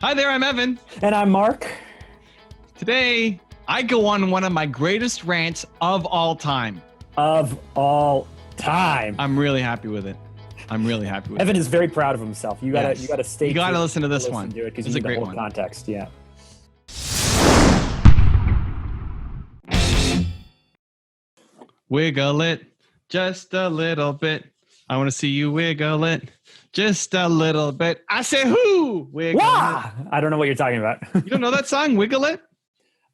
Hi there, I'm Evan. And I'm Mark. Today, I go on one of my greatest rants of all time. Of all time. I'm really happy with it. Evan is very proud of himself. You gotta stay. You gotta listen to this one. Do it because It's you a need the great whole one. context. Yeah. Wiggle it just a little bit. I want to see you wiggle it just a little bit. I say who? Wiggle Wah! I don't know what you're talking about. it. You don't know that song, Wiggle It?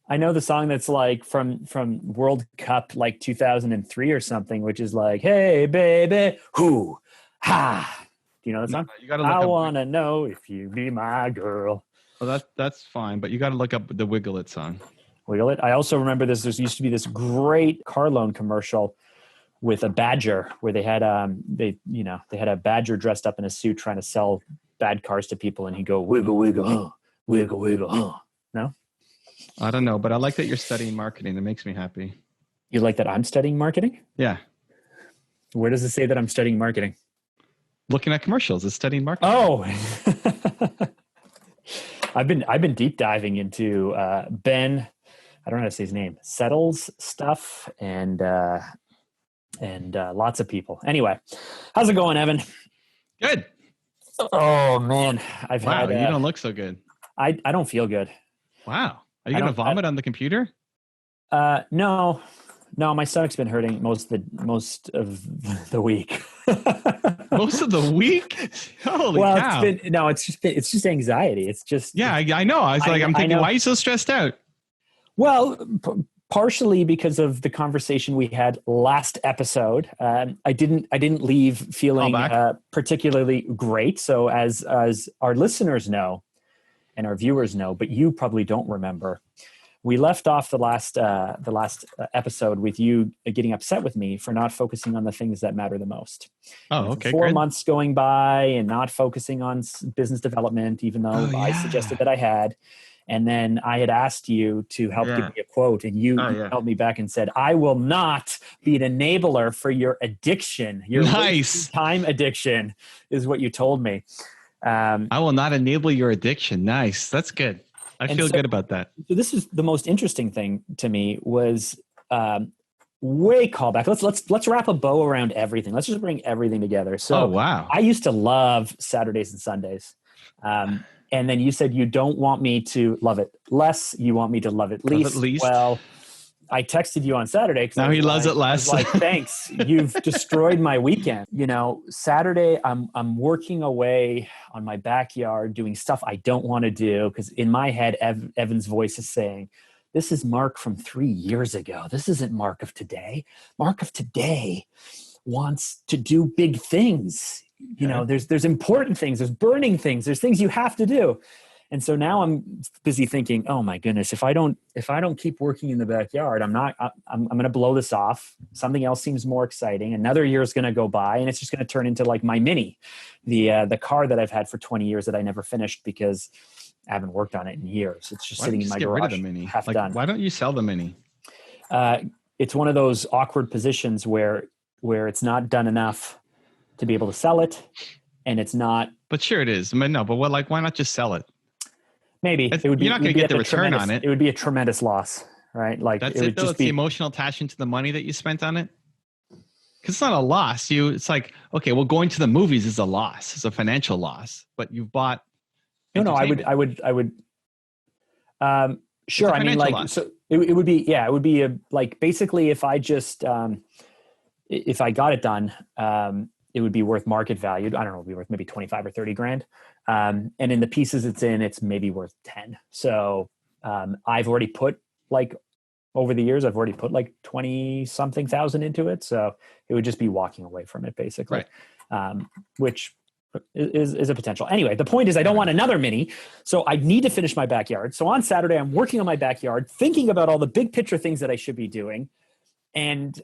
I know the song that's like from World Cup like 2003 or something, which is like, "Hey baby, who, ha." Do you know that song? You gotta look I up. wanna know if you be my girl. Well, that's fine, but you got to look up the Wiggle It song. Wiggle it. I also remember this. There used to be this great car loan commercial with a badger where they had they had a badger dressed up in a suit trying to sell bad cars to people, and he'd go wiggle wiggle, huh? Wiggle wiggle, huh? No, I don't know, but I like that you're studying marketing. It makes me happy. you like that I'm studying marketing? Yeah. Where does it say that I'm studying marketing? Looking at commercials is studying marketing. Oh, I've been deep diving into Ben. I don't know how to say his name. Settles stuff and lots of people. Anyway, how's it going, Evan? Good. Oh man, Wow, you don't look so good. I don't feel good. Wow. Are you going to vomit on the computer? No, my stomach's been hurting most of the week. Most of the week? Holy cow. It's just anxiety. It's just, yeah, I know. I'm thinking, why are you so stressed out? Well, partially because of the conversation we had last episode. I didn't leave feeling particularly great. So as our listeners know and our viewers know, but you probably don't remember, we left off the last episode with you getting upset with me for not focusing on the things that matter the most. Oh, okay. 4 months going by and not focusing on business development, even though I suggested that I had. And then I had asked you to help give me a quote, and you helped me back and said, "I will not be an enabler for your addiction. Your time addiction," is what you told me. I will not enable your addiction. Nice. That's good. I feel good about that. So this is the most interesting thing to me was way callback. Let's wrap a bow around everything. Let's just bring everything together. So I used to love Saturdays and Sundays. And then you said you don't want me to love it less. You want me to love it least. Well, I texted you on Saturday. Now he loves it less. I was like, thanks. You've destroyed my weekend. You know, Saturday, I'm working away on my backyard doing stuff I don't want to do because in my head, Evan's voice is saying, this is Mark from 3 years ago. This isn't Mark of today. Mark of today wants to do big things. You know, there's important things, there's burning things, there's things you have to do. And so now I'm busy thinking, oh my goodness, if I don't keep working in the backyard, I'm going to blow this off. Something else seems more exciting. Another year is going to go by and it's just going to turn into like my Mini, the car that I've had for 20 years that I never finished because I haven't worked on it in years. It's just sitting in my garage. Get rid of the Mini? Half done. Why don't you sell the Mini? It's one of those awkward positions where it's not done enough to be able to sell it, and it's not. But sure, it is. I mean, no, but why not just sell it? Maybe it would be. You're not going to get the return on it. It would be a tremendous loss, right? Like that's it. Though, it's the emotional attachment to the money that you spent on it. Because it's not a loss. It's like, okay, well, going to the movies is a loss. It's a financial loss, but you've bought. No, I would. Sure. I mean, like, loss. So it would be, it would be like basically if I just if I got it done. It would be worth market value. I don't know, it would be worth maybe 25 or 30 grand. And in the pieces it's in, it's maybe worth 10. So I've already put like, over the years, I've already put like 20 something thousand into it. So it would just be walking away from it basically, which is a potential. Anyway, the point is I don't want another Mini. So I need to finish my backyard. So on Saturday, I'm working on my backyard, thinking about all the big picture things that I should be doing. And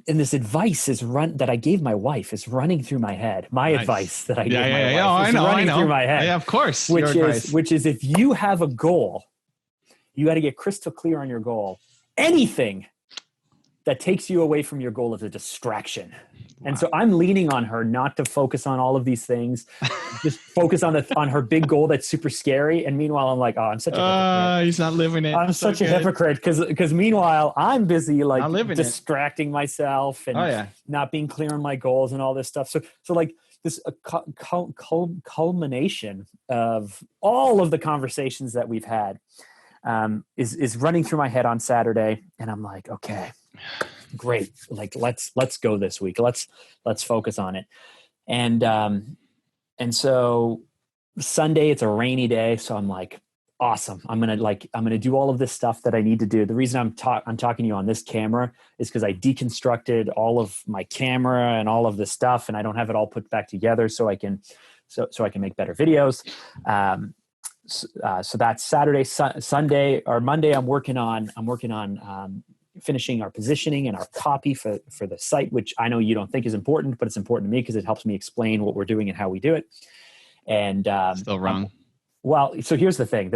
this advice that I gave my wife is running through my head. My advice that I gave my wife is running through my head. Yeah, of course. Which is if you have a goal, you got to get crystal clear on your goal. Anything that takes you away from your goal is a distraction. And so I'm leaning on her not to focus on all of these things, just focus on her big goal that's super scary. And meanwhile, I'm like, oh, I'm such a hypocrite. He's not living it. I'm such a hypocrite because meanwhile I'm busy like distracting myself and not being clear on my goals and all this stuff. So like this culmination of all of the conversations that we've had is running through my head on Saturday, and I'm like, okay, great. Like let's go this week. Let's focus on it. And so Sunday, it's a rainy day. So I'm like, awesome. I'm going to do all of this stuff that I need to do. The reason I'm talking to you on this camera is because I deconstructed all of my camera and all of this stuff, and I don't have it all put back together so I can make better videos. So that's Saturday. Sunday or Monday, I'm working on finishing our positioning and our copy for the site, which I know you don't think is important, but it's important to me because it helps me explain what we're doing and how we do it. And still wrong. Well, so here's the thing.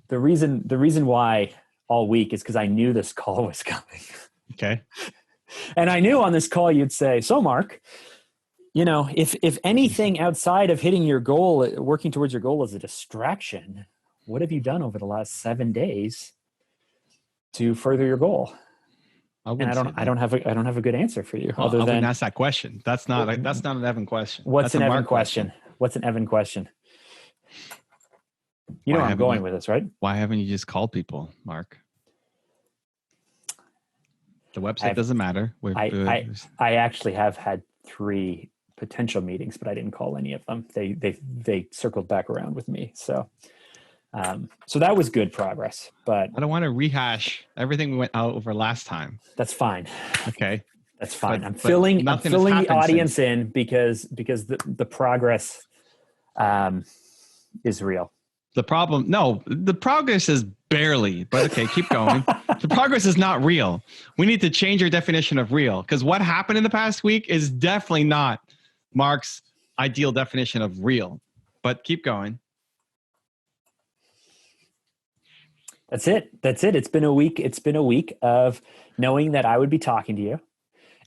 The reason why all week is because I knew this call was coming. Okay. And I knew on this call you'd say, so Mark, if anything outside of hitting your goal, working towards your goal is a distraction, what have you done over the last 7 days to further your goal? And I don't have a good answer for you. Well, I wouldn't ask that question. That's not an Evan question. What's an Evan question? What's an Evan question? You know where I'm going with this, right? Why haven't you just called people, Mark? The website doesn't matter. I actually have had 3 potential meetings, but I didn't call any of them. They circled back around with me. So that was good progress, but I don't want to rehash everything we went out over last time. That's fine. Okay. That's fine. I'm filling the audience in because the progress is real. The progress is barely, but okay, keep going. The progress is not real. We need to change your definition of real, because what happened in the past week is definitely not Mark's ideal definition of real. But keep going. That's it. It's been a week of knowing that I would be talking to you.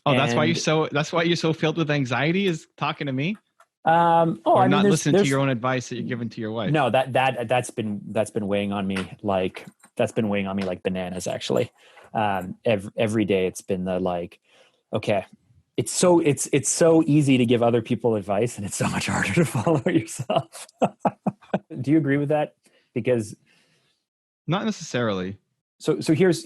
Oh, that's why you're so filled with anxiety, is talking to me? Not listening to your own advice that you're giving to your wife. No, that's been weighing on me like bananas, actually. Every day it's been the like, okay, it's so easy to give other people advice and it's so much harder to follow yourself. Do you agree with that? Because not necessarily. So here's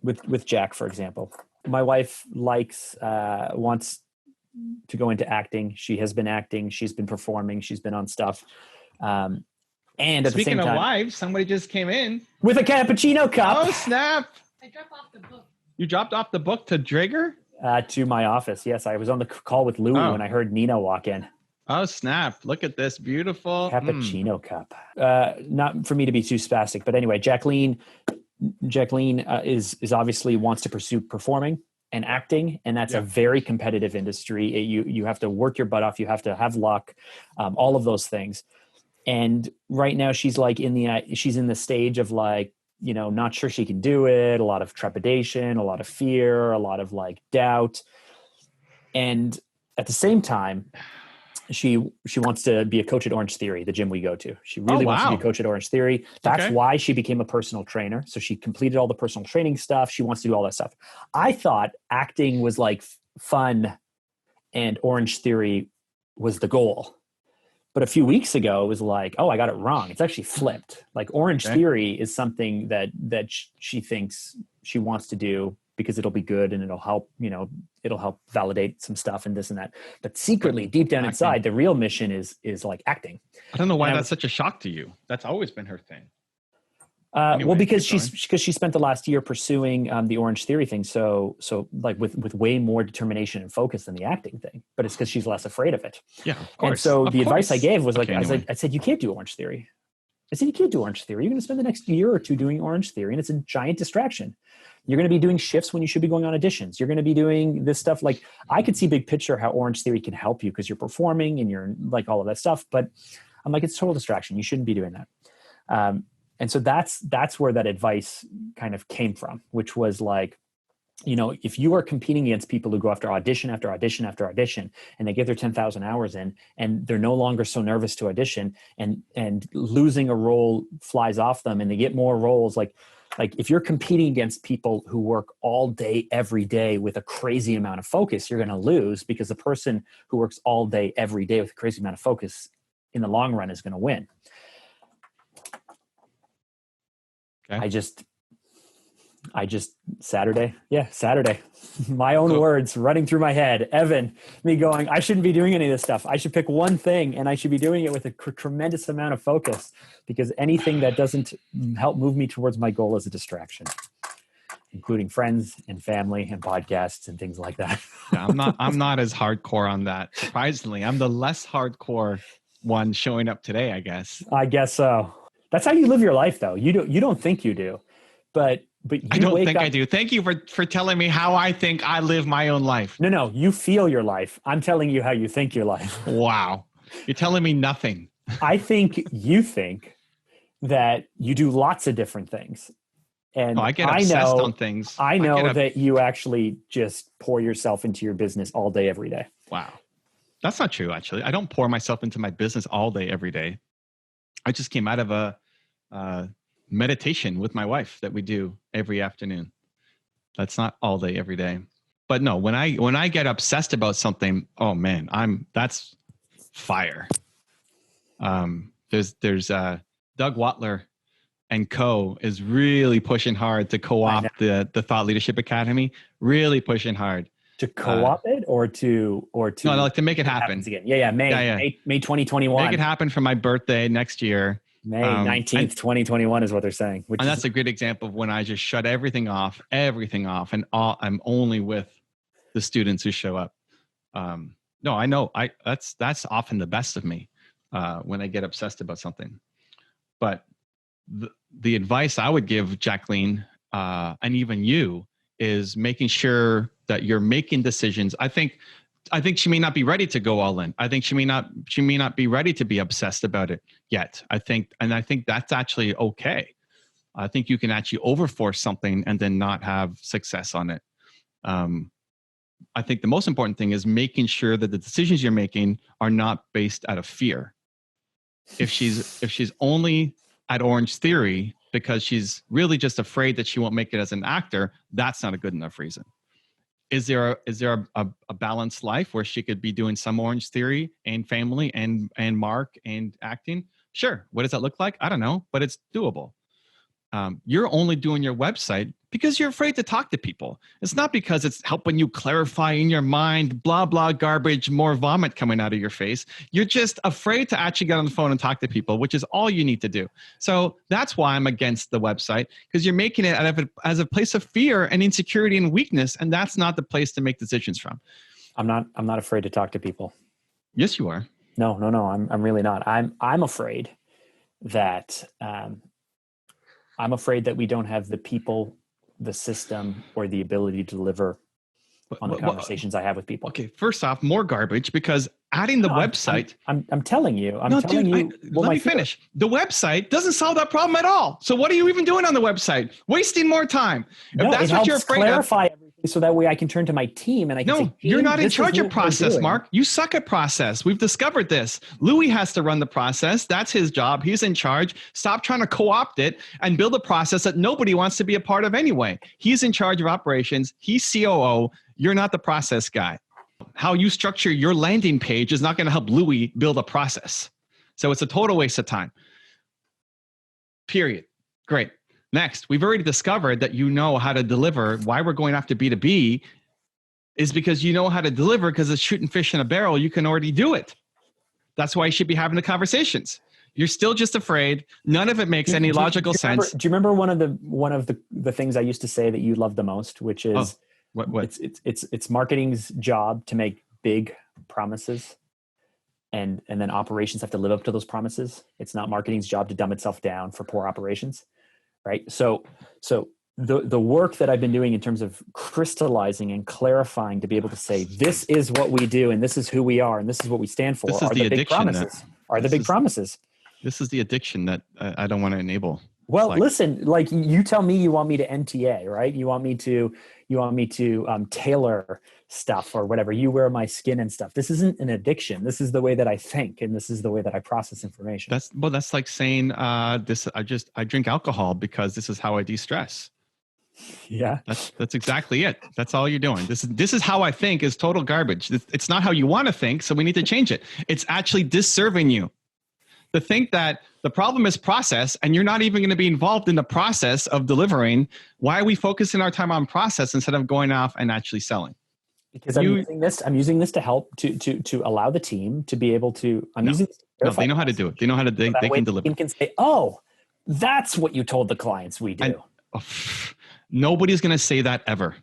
with Jack, for example. My wife wants to go into acting. She has been acting. She's been performing. She's been on stuff. And at the same time, speaking of wives, somebody just came in with a cappuccino cup. Oh, snap. I dropped off the book. You dropped off the book to Drager? To my office. Yes. I was on the call with Louie when I heard Nina walk in. Oh, snap. Look at this beautiful cappuccino cup. Not for me to be too spastic, but anyway, Jacqueline is obviously wants to pursue performing and acting, and that's a very competitive industry. You have to work your butt off. You have to have luck, all of those things. And right now she's like she's in the stage of like, not sure she can do it. A lot of trepidation, a lot of fear, a lot of like doubt. And at the same time, she wants to be a coach at Orange Theory, the gym we go to. She really wants to be a coach at Orange Theory. That's why she became a personal trainer. So she completed all the personal training stuff. She wants to do all that stuff. I thought acting was like fun and Orange Theory was the goal. But a few weeks ago, it was like, oh, I got it wrong. It's actually flipped. Like Orange Theory is something that she thinks she wants to do because it'll be good and it'll help validate some stuff and this and that. But secretly, deep down inside, the real mission is like acting. I don't know why that's such a shock to you. That's always been her thing. Well, because she spent the last year pursuing the Orange Theory thing. So like with way more determination and focus than the acting thing, but it's because she's less afraid of it. Yeah, of course. And so the advice I gave was like, I said, you can't do Orange Theory. I said, you can't do Orange Theory. You're going to spend the next year or two doing Orange Theory, and it's a giant distraction. You're going to be doing shifts when you should be going on auditions. You're going to be doing this stuff. Like I could see big picture how Orange Theory can help you because you're performing and you're like all of that stuff. But I'm like, it's total distraction. You shouldn't be doing that. And so that's where that advice kind of came from, which was like, if you are competing against people who go after audition after audition after audition, and they get their 10,000 hours in, and they're no longer so nervous to audition, and losing a role flies off them, and they get more roles, like if you're competing against people who work all day, every day with a crazy amount of focus, you're going to lose, because the person who works all day, every day with a crazy amount of focus in the long run is going to win. Okay. I just Saturday. My own words running through my head. Evan, me going, I shouldn't be doing any of this stuff. I should pick one thing, and I should be doing it with a tremendous amount of focus, because anything that doesn't help move me towards my goal is a distraction, including friends and family and podcasts and things like that. Yeah, I'm not as hardcore on that. Surprisingly, I'm the less hardcore one showing up today, I guess. I guess so. That's how you live your life, though. You don't think you do, but you I don't think I do. Thank you for telling me how I think I live my own life. No, you feel your life. I'm telling you how you think your life. Wow. You're telling me nothing. I think you think that you do lots of different things. And I get obsessed on things. I know that you actually just pour yourself into your business all day, every day. Wow. That's not true, actually. I don't pour myself into my business all day, every day. I just came out of a meditation with my wife that we do every afternoon. That's not all day, every day. But no, when I get obsessed about something, oh man, that's fire. There's Doug Watler and co is really pushing hard to co-opt the Thought Leadership Academy, really pushing hard. To co-op it or to no, like to make it happen. Again. Yeah. May 2021. Make it happen for my birthday next year. May 19th, 2021 is what they're saying. And that's a great example of when I just shut everything off, and I'm only with the students who show up. No, I know that's often the best of me when I get obsessed about something. But the advice I would give Jacqueline and even you is making sure that you're making decisions. I think she may not be ready to go all in. I think she may not be ready to be obsessed about it yet. I think that's actually okay. I think you can actually overforce something and then not have success on it. I think the most important thing is making sure that the decisions you're making are not based out of fear. If she's only at Orange Theory because she's really just afraid that she won't make it as an actor, that's not a good enough reason. Is there a balanced life where she could be doing some Orange Theory and family and Mark and acting? Sure. What does that look like? I don't know, but it's doable. You're only doing your website because you're afraid to talk to people. It's not because it's helping you clarify in your mind, blah, blah, garbage, more vomit coming out of your face. You're just afraid to actually get on the phone and talk to people, which is all you need to do. So that's why I'm against the website, because you're making it as a place of fear and insecurity and weakness, and that's not the place to make decisions from. I'm not afraid to talk to people. Yes, you are. No, I'm really not. I'm afraid that we don't have the people, the system, or the ability to deliver on the conversations I have with people. Okay, first off, more garbage, because adding the website. I'm telling you. Let me finish. The website doesn't solve that problem at all. So what are you even doing on the website? Wasting more time. If that's what you're afraid of. Clarify everything so that way I can turn to my team and I can say, you're not in charge of process, Mark. You suck at process. We've discovered this. Louis has to run the process. That's his job. He's in charge. Stop trying to co-opt it and build a process that nobody wants to be a part of anyway. He's in charge of operations. He's COO. You're not the process guy. How you structure your landing page is not going to help Louis build a process. So it's a total waste of time. Period. Great. Next, we've already discovered that you know how to deliver. Why we're going after B2B is because you know how to deliver, because it's shooting fish in a barrel. You can already do it. That's why you should be having the conversations. You're still just afraid. None of it makes any logical sense. Do you remember one of the things I used to say that you love the most, which is what? It's marketing's job to make big promises, and then operations have to live up to those promises. It's not marketing's job to dumb itself down for poor operations. Right. So the work that I've been doing in terms of crystallizing and clarifying to be able to say, this is what we do and this is who we are and this is what we stand for are the big promises. This is the addiction that I don't want to enable. Well, listen, like you tell me you want me to NTA, right? You want me to You want me to tailor stuff or whatever. You wear my skin and stuff. This isn't an addiction. This is the way that I think, and this is the way that I process information. That's like saying I drink alcohol because this is how I de-stress. Yeah, that's exactly it. That's all you're doing. This is how I think is total garbage. It's not how you want to think, so we need to change it. It's actually disserving you to think that the problem is process and you're not even going to be involved in the process of delivering. Why are we focusing our time on process instead of going off and actually selling? Because I'm using this to help to allow the team to be able to. They know how to do it. They know how to. They can deliver. The team can say, "Oh, that's what you told the clients we do." Nobody's going to say that ever.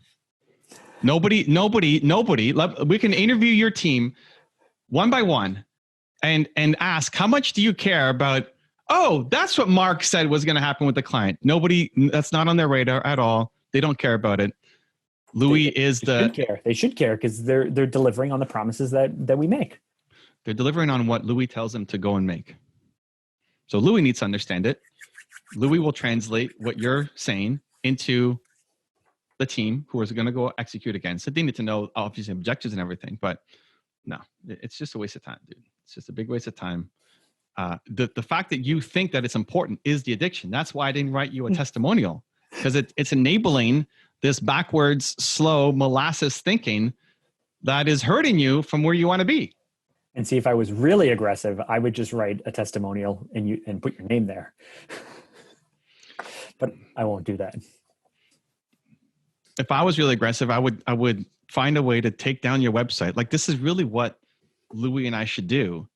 Nobody. We can interview your team one by one and ask, how much do you care about, oh, that's what Mark said was going to happen with the client. Nobody, that's not on their radar at all. They don't care about it. Louis They should care because they're delivering on the promises that we make. They're delivering on what Louis tells them to go and make. So Louis needs to understand it. Louis will translate what you're saying into the team who is going to go execute against it. They need to know obviously objectives and everything, but no, it's just a waste of time, dude. It's just a big waste of time. The fact that you think that it's important is the addiction. That's why I didn't write you a testimonial, because it's enabling this backwards, slow molasses thinking that is hurting you from where you want to be. And see, if I was really aggressive, I would just write a testimonial and put your name there. But I won't do that. If I was really aggressive, I would find a way to take down your website. Like, this is really what Louis and I should do.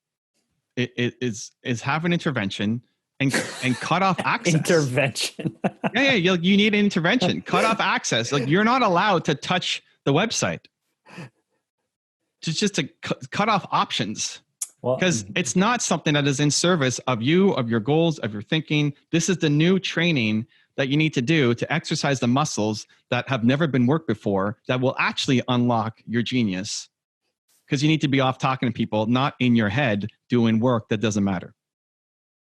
It is have an intervention and cut off access. Intervention. Yeah. You need an intervention. Cut off access. Like, you're not allowed to touch the website. Just to cut off options. Because it's not something that is in service of you, of your goals, of your thinking. This is the new training that you need to do to exercise the muscles that have never been worked before that will actually unlock your genius. Because you need to be off talking to people, not in your head doing work that doesn't matter.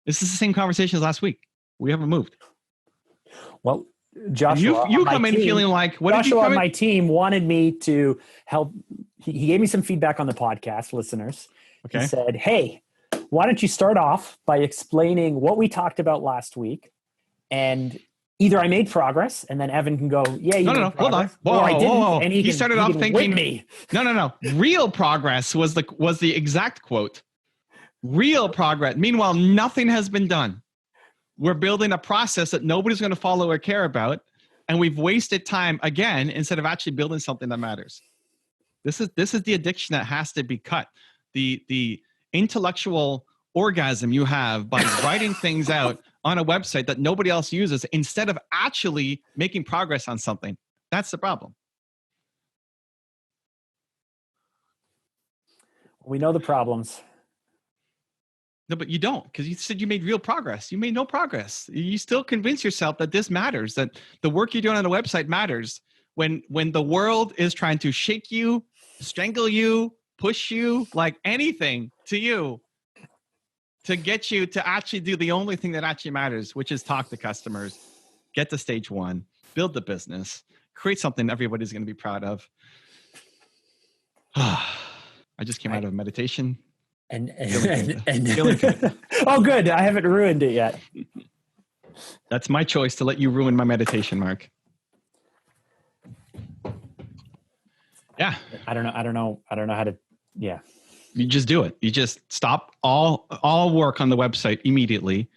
This is the same conversation as last week. We haven't moved. Well, Joshua, you come in feeling like, what did you come in? My team wanted me to help. He gave me some feedback on the podcast, listeners. Okay. He said, hey, why don't you start off by explaining what we talked about last week, and either I made progress, and then Evan can go, yeah, you no, hold on. Whoa. And he started off thinking, me. No. Real progress was the exact quote. Real progress. Meanwhile, nothing has been done. We're building a process that nobody's going to follow or care about, and we've wasted time again instead of actually building something that matters. This is the addiction that has to be cut. The intellectual orgasm you have by writing things out on a website that nobody else uses instead of actually making progress on something. That's the problem. We know the problems. No, but you don't, because you said you made real progress. You made no progress. You still convince yourself that this matters, that the work you're doing on the website matters. When the world is trying to shake you, strangle you, push you, like anything to you, to get you to actually do the only thing that actually matters, which is talk to customers, get to stage one, build the business, create something everybody's going to be proud of. I just came out of meditation. And oh, good. I haven't ruined it yet. That's my choice to let you ruin my meditation, Mark. Yeah. I don't know how to. Yeah. You just do it. You just stop all work on the website immediately.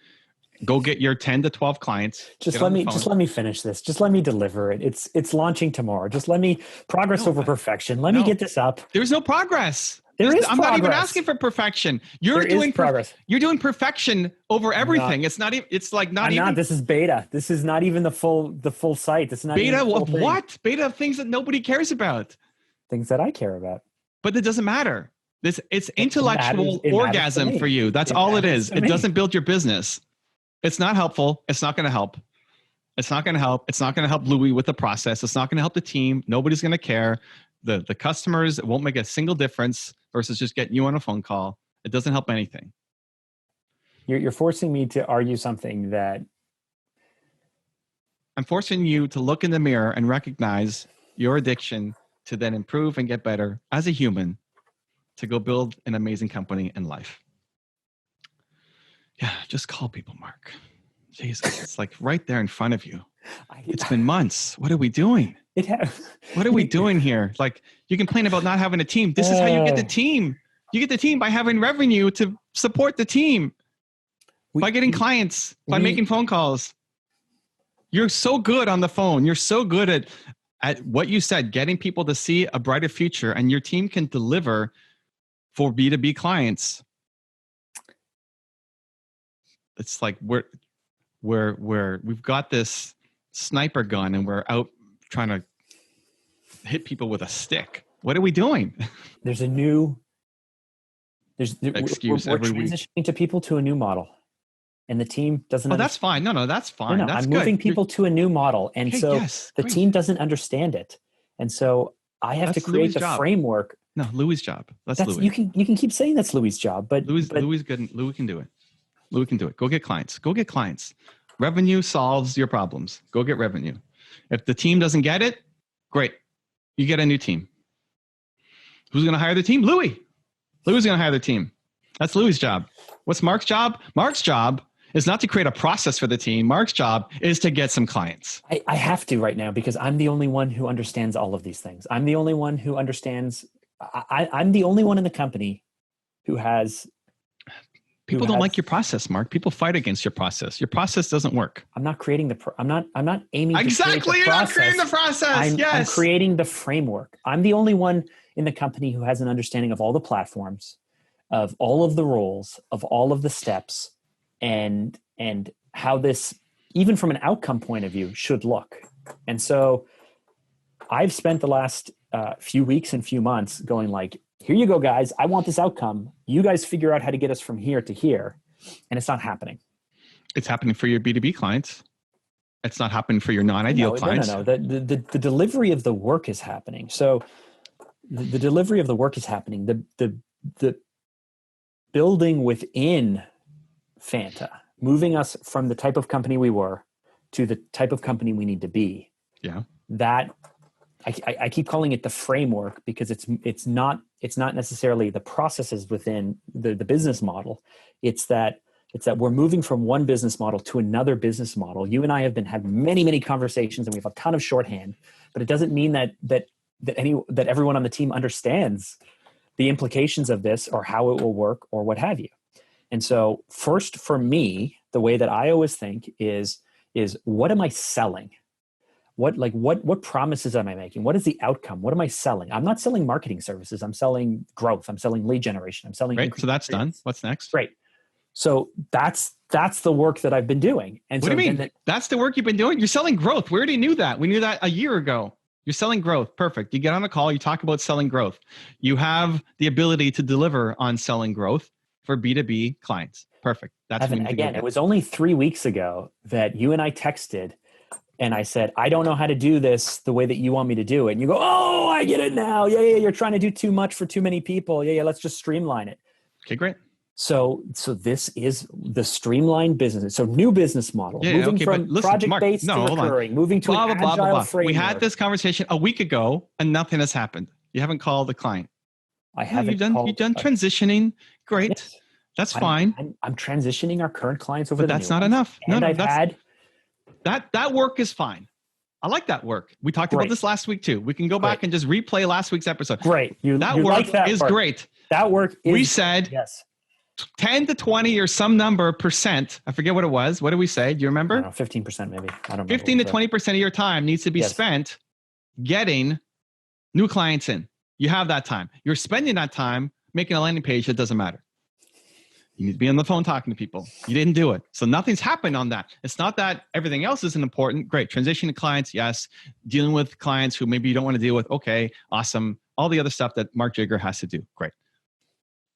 Go get your 10 to 12 clients. Just let me finish this. Just let me deliver it. It's launching tomorrow. Just let me progress over perfection. Let me get this up. There's no progress. I'm not even asking for perfection. You're doing progress. You're doing perfection over everything. It's not even. It's like not. I'm not. This is beta. This is not even the full site. This is not beta. Even the full what? Thing. Beta of things that nobody cares about. Things that I care about. But it doesn't matter. It's intellectual orgasm for you. That's all it is. It doesn't build your business. It's not helpful. It's not going to help. It's not going to help. It's not going to help Louis with the process. It's not going to help the team. Nobody's going to care. The customers, it won't make a single difference versus just getting you on a phone call. It doesn't help anything. You're forcing me to argue something that... I'm forcing you to look in the mirror and recognize your addiction to then improve and get better as a human to go build an amazing company in life. Yeah, just call people, Mark. Jesus, it's like right there in front of you. It's been months. What are we doing? What are we doing here? Like, you complain about not having a team. This is how you get the team. You get the team by having revenue to support the team, by getting clients, by making phone calls. You're so good on the phone. You're so good at what you said, getting people to see a brighter future, and your team can deliver for B2B clients. It's like we've got this sniper gun and we're out trying to hit people with a stick. What are we doing? We're excuse every week. Transitioning to people to a new model, and the team doesn't. Oh, that's fine. No, that's fine. No, that's I'm good. moving people to a new model, and the team doesn't understand it, and so I have to create the framework. No, Louis' job. That's Louis. You can keep saying that's Louis' job, but Louis good. Louis can do it. Louis can do it. Go get clients. Go get clients. Revenue solves your problems. Go get revenue. If the team doesn't get it, great. You get a new team. Who's going to hire the team? Louis. Louis is going to hire the team. That's Louis' job. What's Mark's job? Mark's job is not to create a process for the team. Mark's job is to get some clients. I have to right now because I'm the only one who understands all of these things. I'm the only one who understands. I'm the only one in the company who has. People don't like your process, Mark. People fight against your process. Your process doesn't work. I'm not creating I'm not aiming. Exactly. You're not creating the process. I'm creating the framework. I'm the only one in the company who has an understanding of all the platforms, of all of the roles, of all of the steps, and how this, even from an outcome point of view, should look. And so I've spent the last few weeks and few months going like, here you go, guys. I want this outcome. You guys figure out how to get us from here to here. And it's not happening. It's happening for your B2B clients. It's not happening for your non-ideal clients. No. The delivery of the work is happening. So the delivery of the work is happening. The building within Fanta, moving us from the type of company we were to the type of company we need to be. Yeah. That I keep calling it the framework because it's not necessarily the processes within the business model. It's that we're moving from one business model to another business model. You and I have been having many conversations, and we have a ton of shorthand, but it doesn't mean that everyone on the team understands the implications of this or how it will work or what have you. And so first, for me, the way that I always think is what am I selling? What promises am I making? What is the outcome? What am I selling? I'm not selling marketing services. I'm selling growth. I'm selling lead generation. I'm selling. Right. So that's done. What's next? Great. So that's the work that I've been doing. And what do you mean? That's the work you've been doing? You're selling growth. We already knew that. We knew that a year ago. You're selling growth. Perfect. You get on a call. You talk about selling growth. You have the ability to deliver on selling growth for B2B clients. Perfect. That's Evan, again, it was only 3 weeks ago that you and I texted. And I said, I don't know how to do this the way that you want me to do it. And you go, oh, I get it now. Yeah, you're trying to do too much for too many people. Yeah, let's just streamline it. Okay, great. So this is the streamlined business. So new business model, moving from project-based to recurring, moving to an agile framework. We had this conversation a week ago and nothing has happened. You haven't called the client. I haven't. You've done transitioning. Great. Yes. That's fine. I'm transitioning our current clients over. But that's not enough. And I've had. That work is fine. I like that work. We talked about this last week too. We can go back and just replay last week's episode. Great. That work is great. That work is. We said 10 to 20 or some number percent. I forget what it was. What did we say? Do you remember? 15% maybe. I don't know. 15 to 20% of your time needs to be spent getting new clients in. You have that time. You're spending that time making a landing page that doesn't matter. You need to be on the phone talking to people. You didn't do it. So nothing's happened on that. It's not that everything else isn't important. Great. Transition to clients. Yes. Dealing with clients who maybe you don't want to deal with. Okay. Awesome. All the other stuff that Mark Drager has to do. Great.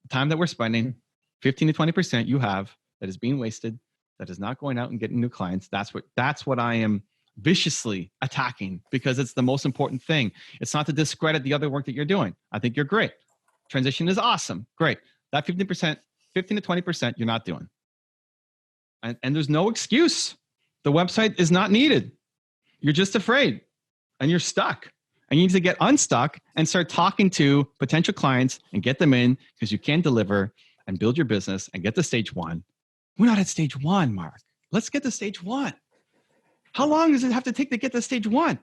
The time that we're spending, 15 to 20% you have that is being wasted, that is not going out and getting new clients. That's what I am viciously attacking because it's the most important thing. It's not to discredit the other work that you're doing. I think you're great. Transition is awesome. Great. That 15 to 20% you're not doing. And there's no excuse. The website is not needed. You're just afraid and you're stuck. And you need to get unstuck and start talking to potential clients and get them in because you can deliver and build your business and get to stage 1. We're not at stage 1, Mark. Let's get to stage 1. How long does it have to take to get to stage 1?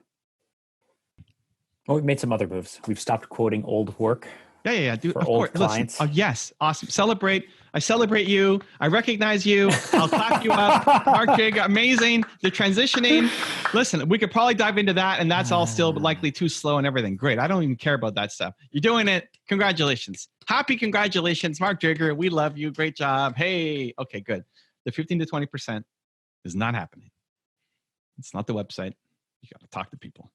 Well, we've made some other moves. We've stopped quoting old work. Yeah. Dude, for of old course. clients. Listen, yes. Awesome. Celebrate. I celebrate you. I recognize you. I'll clap you up. Mark Drager, amazing. The transitioning. Listen, we could probably dive into that, and that's all still likely too slow and everything. Great. I don't even care about that stuff. You're doing it. Congratulations. Happy congratulations, Mark Drager. We love you. Great job. Hey. Okay, good. The 15 to 20% is not happening. It's not the website. You got to talk to people.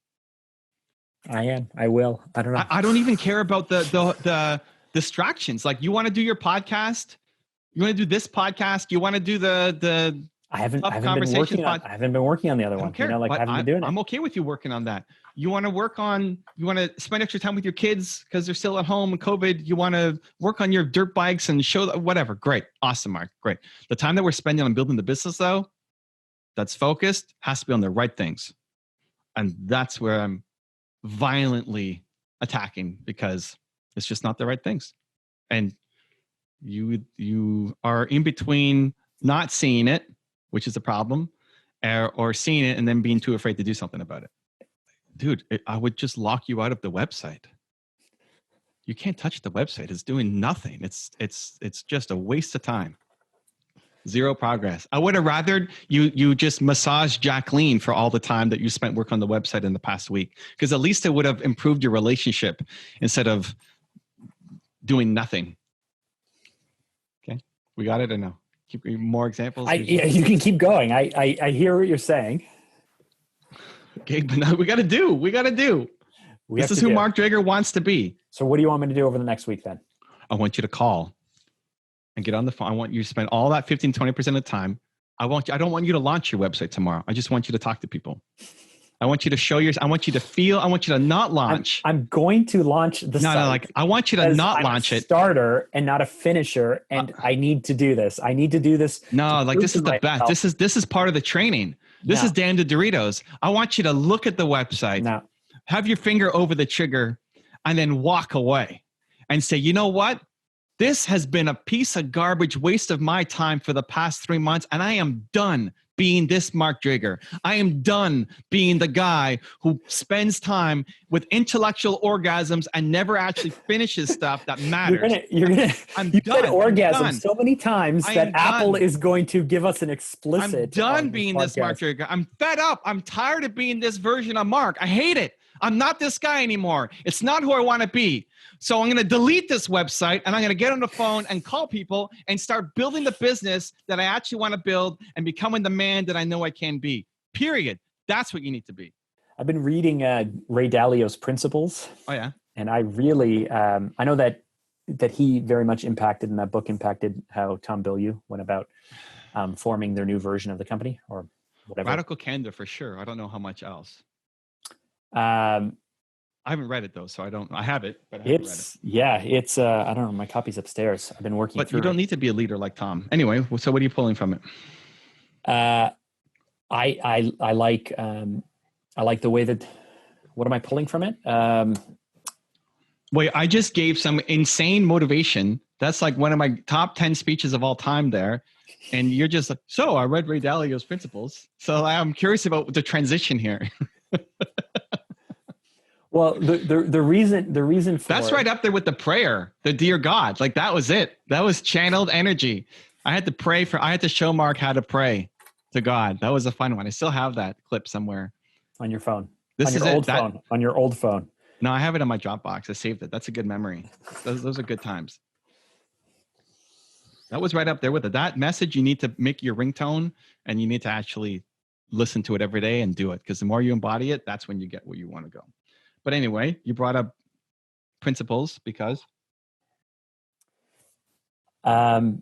I will. I don't know. I don't even care about the distractions. Like, you want to do your podcast? You want to do this podcast? You want to do the I haven't been working on the other one. Care, I haven't been doing it. I'm okay with you working on that. You want to spend extra time with your kids because they're still at home and COVID. You want to work on your dirt bikes and show whatever. Great. Awesome, Mark. Great. The time that we're spending on building the business, though, that's focused, has to be on the right things. And that's where I'm violently attacking, because it's just not the right things. And you are in between not seeing it, which is a problem, or seeing it and then being too afraid to do something about it. Dude, I would just lock you out of the website. You can't touch the website. It's doing nothing. It's just a waste of time. Zero progress. I would have rather you just massage Jacqueline for all the time that you spent work on the website in the past week, because at least it would have improved your relationship instead of doing nothing. Okay, we got it or no? Keep more examples. Yeah, you can keep going. I hear what you're saying. Okay, but now we got to do. This is who Mark Drager wants to be. So what do you want me to do over the next week then? I want you to call and get on the phone. I want you to spend all that 15, 20% of the time. I don't want you to launch your website tomorrow. I just want you to talk to people. I want you to show I want you to feel, I want you to not launch. I'm going to launch the site. No, like, I want you to not launch it. Starter and not a finisher. And I need to do this. I need to do this. No, like, this is the best. This is part of the training. This is damn the Doritos. I want you to look at the website, have your finger over the trigger, and then walk away and say, you know what? This has been a piece of garbage waste of my time for the past 3 months, and I am done being this Mark Drager. I am done being the guy who spends time with intellectual orgasms and never actually finishes stuff that matters. You've said orgasm so many times that Apple is going to give us an explicit. I'm done being this Mark Drager. I'm fed up. I'm tired of being this version of Mark. I hate it. I'm not this guy anymore. It's not who I want to be. So I'm going to delete this website, and I'm going to get on the phone and call people and start building the business that I actually want to build and becoming the man that I know I can be. Period. That's what you need to be. I've been reading Ray Dalio's Principles. Oh, yeah. And I really, I know that he very much impacted, and that book impacted how Tom Bilyeu went about forming their new version of the company or whatever. Radical candor for sure. I don't know how much else. I haven't read it though, so I have it, but I haven't read it. Yeah, it's I don't know, my copy's upstairs. I've been working through it. But you don't need to be a leader like Tom. Anyway, so what are you pulling from it? I like the way that, what am I pulling from it? Wait, I just gave some insane motivation. That's like one of my top 10 speeches of all time there. And you're just like, so I read Ray Dalio's Principles. So I'm curious about the transition here. Well, the reason for that's right up there with the prayer, the dear God. Like, that was it. That was channeled energy. I had to show Mark how to pray to God. That was a fun one. I still have that clip somewhere on your phone. On On your old phone. No, I have it on my Dropbox. I saved it. That's a good memory. Those are good times. That was right up there with it. That message, you need to make your ringtone, and you need to actually listen to it every day and do it. Because the more you embody it, that's when you get where you want to go. But anyway, you brought up Principles because? I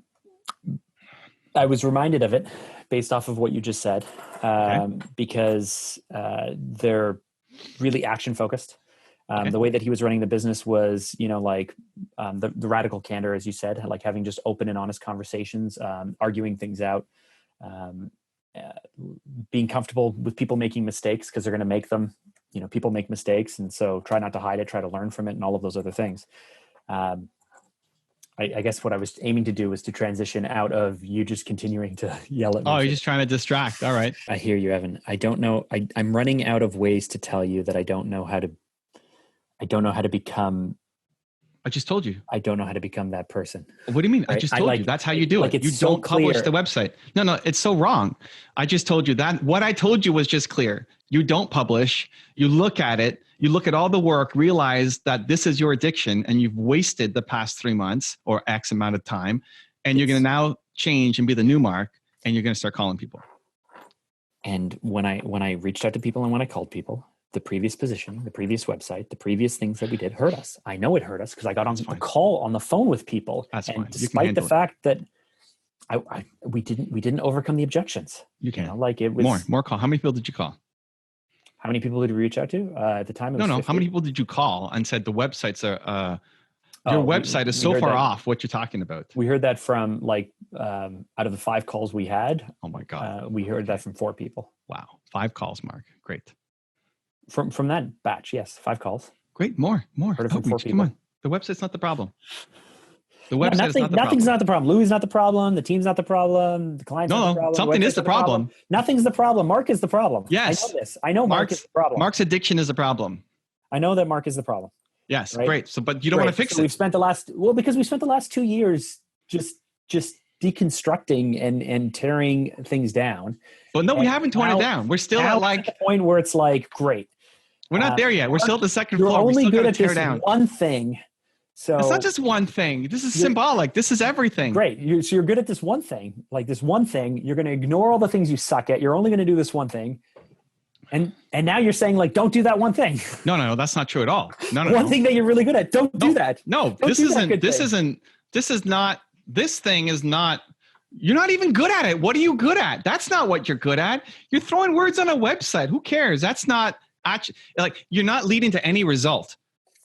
was reminded of it based off of what you just said, because they're really action focused. The way that he was running the business was, like the radical candor, as you said, like having just open and honest conversations, arguing things out, being comfortable with people making mistakes because they're going to make them. people make mistakes. And so try not to hide it, try to learn from it, and all of those other things. I guess what I was aiming to do was to transition out of you just continuing to yell at me. Oh, you're just trying to distract. All right. I hear you, Evan. I don't know. I'm running out of ways to tell you that I don't know how to become. I just told you. I don't know how to become that person. What do you mean? Right? I just told you. That's how you do it. You so don't publish clear. the website. No, it's so wrong. I just told you that. What I told you was just clear. You don't publish. You look at it. You look at all the work, realize that this is your addiction and you've wasted the past 3 months or X amount of time. And you're going to now change and be the new Mark, and you're going to start calling people. And when I reached out to people and when I called people, the previous position, the previous website, the previous things that we did hurt us. I know it hurt us because I got on the phone with people. That's and fine. Despite the fact that we didn't overcome the objections. You can. It was more call. How many people did you call? How many people did we reach out to at the time? It was No. 50. How many people did you call and said the websites are? Your website is so far off what you're talking about. We heard that from out of the 5 calls we had. Oh my God. We heard that from 4 people. Wow. 5 calls, Mark. Great. From that batch, yes, 5 calls. Great. More. Heard it from 4 people. Come on. The website's not the problem. The website is not the problem. Nothing's not the problem. Louis is not the problem. The team's not the problem. The client's not the problem. Something is the problem. Nothing's the problem. Mark is the problem. Yes. I know this. I know Mark is the problem. Mark's addiction is a problem. I know that Mark is the problem. Yes. Right? Great. So, but you don't want to fix it. We've spent the last 2 years just deconstructing and tearing things down. Well, no, we haven't torn it down. We're still at the point where it's like, great. We're not there yet. We're still at the second You're floor. only good at this one thing. So it's not just one thing. This is symbolic. This is everything. Great. So you're good at this one thing. Like this one thing, you're going to ignore all the things you suck at. You're only going to do this one thing. And now you're saying don't do that one thing. No, that's not true at all. No. One thing that you're really good at. Don't do that. No, this thing is not, you're not even good at it. What are you good at? That's not what you're good at. You're throwing words on a website. Who cares? That's not actually, you're not leading to any result.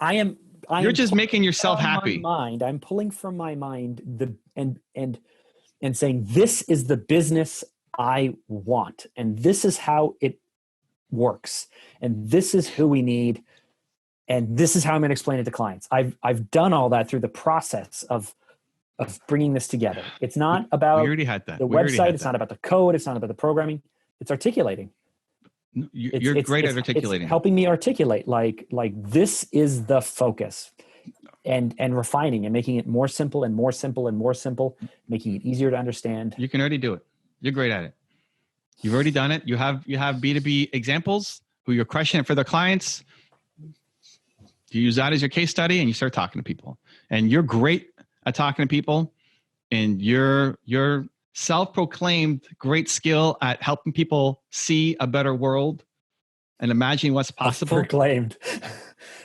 You're just making yourself happy. I'm pulling from my mind and saying, this is the business I want. And this is how it works. And this is who we need. And this is how I'm going to explain it to clients. I've done all that through the process of bringing this together. It's not about we already had that. The website. It's not about the code. It's not about the programming. It's articulating. You're great at articulating. It's helping me articulate like this is the focus, and refining and making it more simple and more simple and more simple, making it easier to understand. You can already do it. You're great at it. You've already done it. You have B2B examples who you're crushing it for their clients. You use that as your case study and you start talking to people. And you're great at talking to people, and your self-proclaimed great skill at helping people see a better world and imagining what's possible. Proclaimed.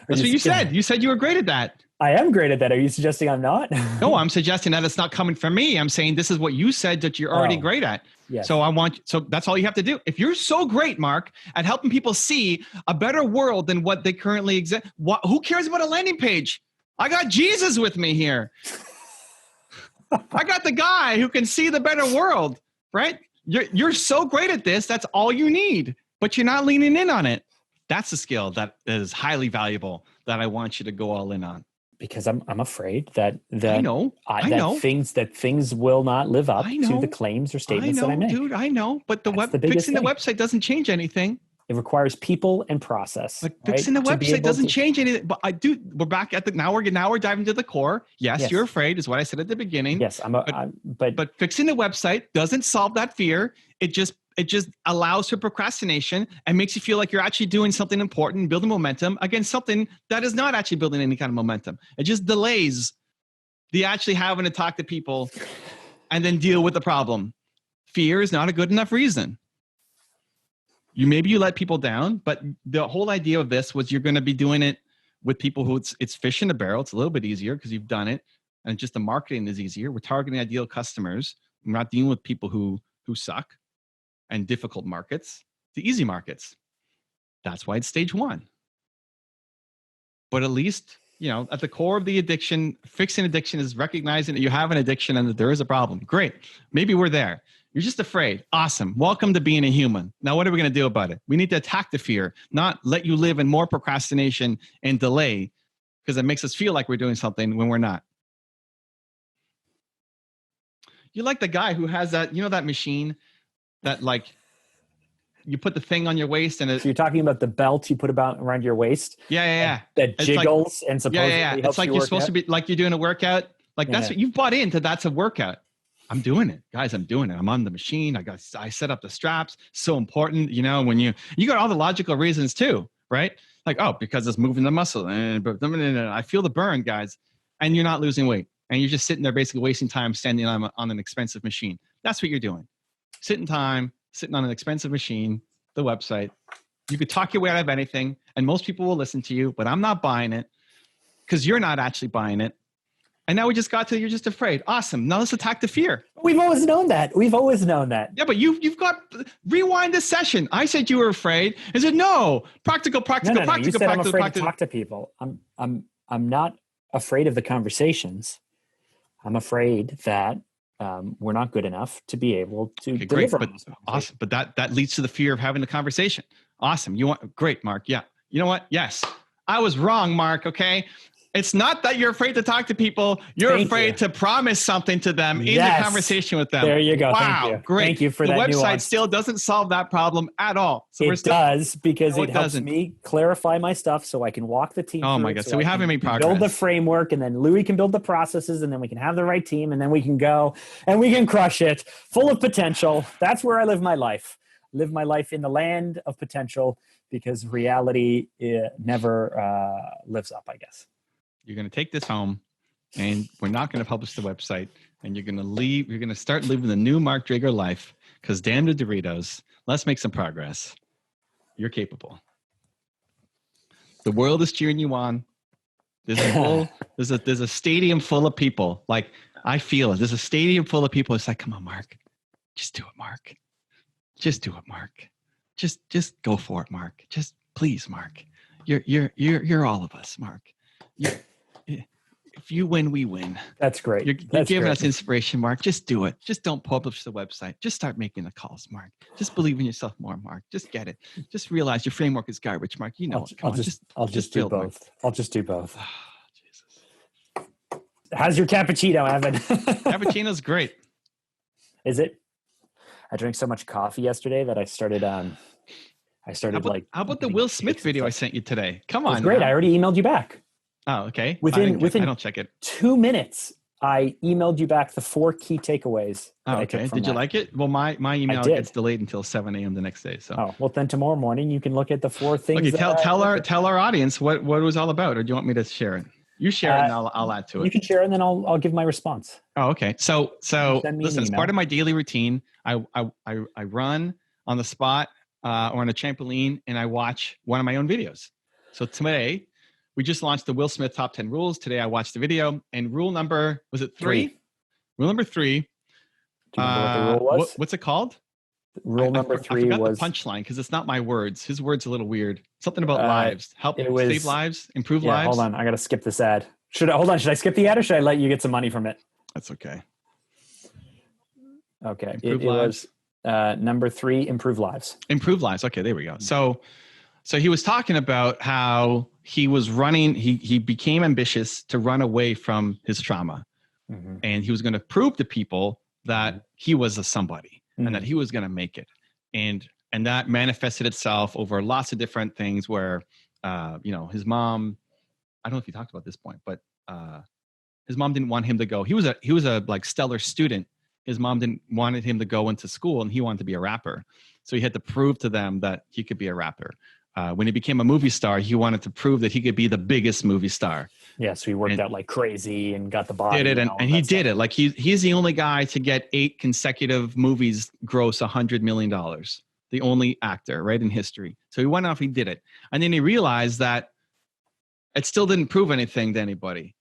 That's what you said. You said you were great at that. I am great at that. Are you suggesting I'm not? No, I'm suggesting that it's not coming from me. I'm saying this is what you said that you're already great at. Yes. So that's all you have to do. If you're so great, Mark, at helping people see a better world than what they currently exist, who cares about a landing page? I got Jesus with me here. I got the guy who can see the better world, right? You're so great at this. That's all you need, but you're not leaning in on it. That's a skill that is highly valuable that I want you to go all in on. Because I'm afraid that things will not live up to the claims or statements that I make. Dude, I know, but fixing the website doesn't change anything. It requires people and process. But fixing the website doesn't change anything. But we're back at now we're diving to the core. Yes, you're afraid is what I said at the beginning. Yes, but fixing the website doesn't solve that fear. It just allows for procrastination and makes you feel like you're actually doing something important, building momentum against something that is not actually building any kind of momentum. It just delays the actually having to talk to people and then deal with the problem. Fear is not a good enough reason. Maybe you let people down, but the whole idea of this was you're going to be doing it with people who it's fish in a barrel. It's a little bit easier because you've done it, and just the marketing is easier. We're targeting ideal customers. We're not dealing with people who suck and difficult markets, the easy markets. That's why it's stage 1. But at least, at the core of the addiction, fixing addiction is recognizing that you have an addiction and that there is a problem. Great. Maybe we're there. You're just afraid. Awesome. Welcome to being a human. Now, what are we going to do about it? We need to attack the fear, not let you live in more procrastination and delay, because it makes us feel like we're doing something when we're not. You're like the guy who has that, that machine that like you put the thing on your waist and So you're talking about the belt you put around your waist? Yeah. That jiggles and supposedly Yeah. helps It's like you you're work supposed out? to be like you're doing a workout. Like that's what you've bought into. That's a workout. I'm doing it, guys. I'm doing it. I'm on the machine. I set up the straps. So important. When you got all the logical reasons too, right? Like, oh, because it's moving the muscle and I feel the burn, guys. And you're not losing weight. And you're just sitting there basically wasting time standing on an expensive machine. That's what you're doing. Sitting on an expensive machine, the website. You could talk your way out of anything, and most people will listen to you, but I'm not buying it because you're not actually buying it. And now we just got to you're just afraid. Awesome. Now let's attack the fear. We've always known that. Yeah, but you've got rewind this session. I said you were afraid. I said no. Practical. No. You said I'm afraid to talk to people. I'm not afraid of the conversations. I'm afraid that we're not good enough to be able to deliver. Great, but awesome. But that leads to the fear of having the conversation. Awesome. Great, Mark. Yeah. You know what? Yes, I was wrong, Mark. Okay. It's not that you're afraid to talk to people. You're afraid to promise something to them in the conversation with them. There you go. Wow, Thank you. Great. Thank you for that nuance. The website still doesn't solve that problem at all. So it does because it helps me clarify my stuff so I can walk the team. Oh my God. So we haven't made progress. Build the framework, and then Louis can build the processes, and then we can have the right team, and then we can go and we can crush it full of potential. That's where I live my life. Live my life in the land of potential because reality never lives up, I guess. You're going to take this home, and we're not going to publish the website, and you're going to leave. You're going to start living the new Mark Drager life because damn the Doritos. Let's make some progress. You're capable. The world is cheering you on. There's a stadium full of people. Like, I feel it. There's a stadium full of people. It's like, come on, Mark. Just do it, Mark. Just do it, Mark. Just go for it, Mark. Just please, Mark. You're all of us, Mark. If you win, we win. That's great. You're giving us inspiration, Mark. Just do it. Just don't publish the website. Just start making the calls, Mark. Just believe in yourself more, Mark. Just get it. Just realize your framework is garbage, Mark. You know it. I'll just do both. Mark. I'll just do both. Oh, Jesus. How's your cappuccino, Evan? Cappuccino's great. Is it? I drank so much coffee yesterday that I started. How about the Will Smith video I sent you today? Come on. It's great. Now. I already emailed you back. Oh, okay. Within I don't check it. 2 minutes, I emailed you back the 4 key takeaways. Oh, okay. Did you like it? Well, my email gets delayed until 7 a.m. the next day. So. Oh, well, then tomorrow morning you can look at the 4 things. Okay, tell our audience what it was all about, or do you want me to share it? You share it, and I'll add to it. You can share it, and then I'll give my response. Oh, okay. So listen, as part of my daily routine, I run on the spot or on a trampoline, and I watch one of my own videos. So today, we just launched the Will Smith Top 10 Rules. Today, I watched the video, and rule number, was it 3? Rule number 3. Do you remember what the rule was? What's it called? Rule number 3 I forgot was the punchline because it's not my words. His words are a little weird. Something about lives. Save lives, improve lives. Hold on, I got to skip this ad. Should I skip the ad, or should I let you get some money from it? That's okay. Okay. It was number 3, improve lives. Improve lives. Okay, there we go. So he was talking about how he was running. He became ambitious to run away from his trauma, and he was going to prove to people that he was a somebody and that he was going to make it. And that manifested itself over lots of different things. Where his mom. I don't know if he talked about this point, but his mom didn't want him to go. He was a like stellar student. His mom wanted him to go into school, and he wanted to be a rapper. So he had to prove to them that he could be a rapper. When he became a movie star, he wanted to prove that he could be the biggest movie star. Yeah, so he worked out like crazy and got the body. Did it, and he did it. Like he's the only guy to get 8 consecutive movies gross $100 million. The only actor, right, in history. So he went off, he did it. And then he realized that it still didn't prove anything to anybody.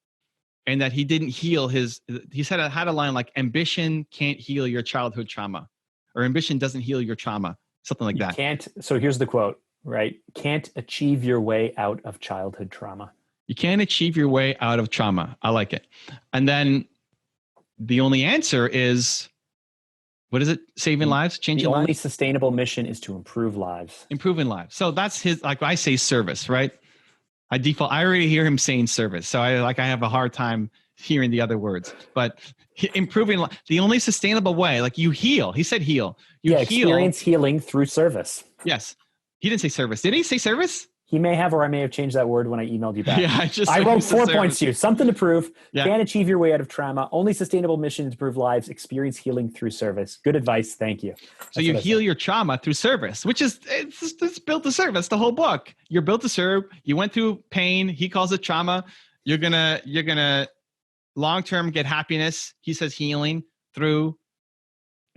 And that he didn't heal he said, I had a line like, ambition can't heal your childhood trauma, or ambition doesn't heal your trauma. Something like that. So here's the quote, right? Can't achieve your way out of childhood trauma. You can't achieve your way out of trauma. I like it. And then the only answer is What is it? Saving lives, changing The only lives, sustainable mission is to improve lives. improving lives. So that's his. Like I say, service, right? I default. I already hear him saying service, so I have a hard time hearing the other words. But improving the only sustainable way, like you heal. He said heal. You heal. Experience healing through service. Yes, he didn't say service. Did he say service? He may have, or I may have changed that word when I emailed you back. Yeah, I wrote 4 points to you. Something to prove. Yeah. Can't achieve your way out of trauma. Only sustainable mission to improve lives. Experience healing through service. Good advice. Thank you. So you heal your trauma through service, which is it's built to serve. That's the whole book. You're built to serve. You went through pain. He calls it trauma. You're gonna long term get happiness. He says healing through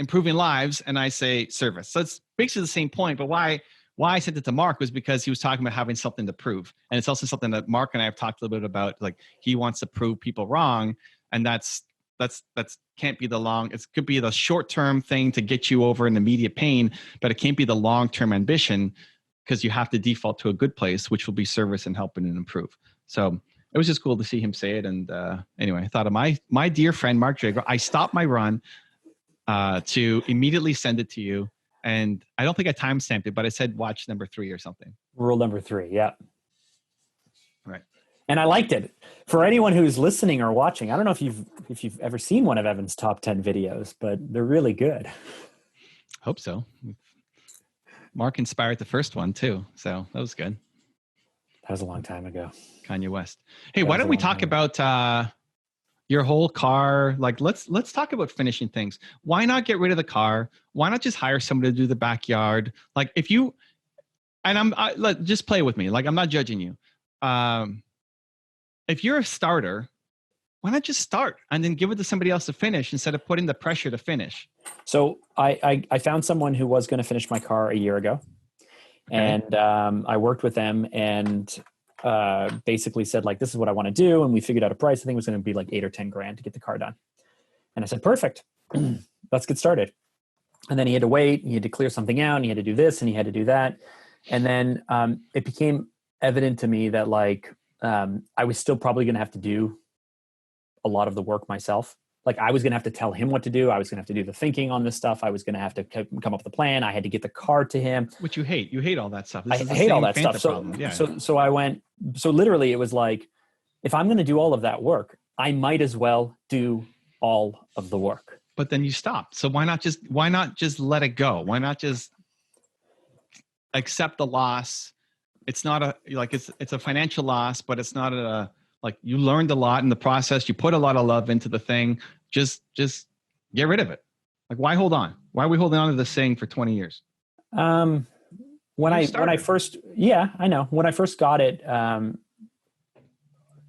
improving lives, and I say service. So it's basically the same point. But why I sent it to Mark was because he was talking about having something to prove, and it's also something that Mark and I have talked a little bit about. Like he wants to prove people wrong, and that's can't be it could be the short-term thing to get you over an immediate pain, but it can't be the long-term ambition, because you have to default to a good place, which will be service and helping and improve. So it was just cool to see him say it. And anyway, I thought of my dear friend Mark Drager. I stopped my run to immediately send it to you, and I don't think I timestamped it, but I said watch number 3 or something. Rule number 3, yeah. Right. And I liked it. For anyone who's listening or watching, I don't know if you've ever seen one of Evan's top 10 videos, but they're really good. Hope so. Mark inspired the first one too, so that was good. That was a long time ago. Kanye West. Hey, why don't we talk about your whole car? Like, let's talk about finishing things. Why not get rid of the car? Why not just hire somebody to do the backyard? Like, if you and just play with me. Like, I'm not judging you. If you're a starter, why not just start and then give it to somebody else to finish instead of putting the pressure to finish? So I found someone who was going to finish my car a year ago. Okay. And I worked with them and basically said, like, this is what I want to do. And we figured out a price. I think it was going to be like $8 or $10 grand to get the car done. And I said, perfect, let's get started. And then he had to wait, he had to clear something out, and he had to do this and he had to do that. And then it became evident to me that like I was still probably going to have to do a lot of the work myself. Like I was going to have to tell him what to do. I was going to have to do the thinking on this stuff. I was going to have to come up with a plan. I had to get the car to him. Which you hate. You hate all that stuff. I hate all that stuff. So I went, so literally it was like, if I'm going to do all of that work, I might as well do all of the work. But then you stopped. So why not just let it go? Why not just accept the loss? It's not it's a financial loss, but it's not like you learned a lot in the process. You put a lot of love into the thing. Just get rid of it. Like, why hold on? Why are we holding on to this thing for 20 years? When I first got it,